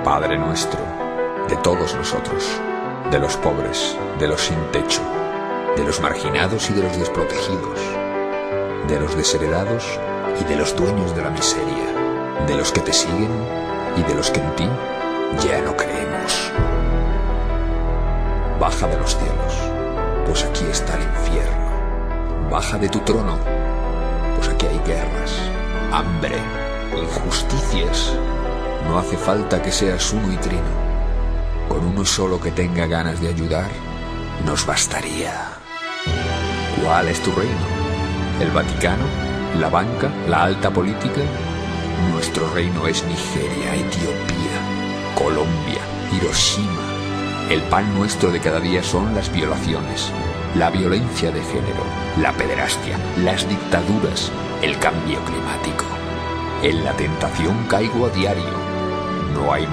Padre nuestro, de todos nosotros, de los pobres, de los sin techo, de los marginados y de los desprotegidos, de los desheredados y de los dueños de la miseria, de los que te siguen y de los que en ti ya no creemos. Baja de los cielos, pues aquí está el infierno. Baja de tu trono, pues aquí hay guerras, hambre, injusticias. No hace falta que seas uno y trino. Con uno solo que tenga ganas de ayudar, nos bastaría. ¿Cuál es tu reino? ¿El Vaticano? ¿La banca? ¿La alta política? Nuestro reino es Nigeria, Etiopía, Colombia, Hiroshima. El pan nuestro de cada día son las violaciones, la violencia de género, la pederastia, las dictaduras, el cambio climático. En la tentación caigo a diario. No hay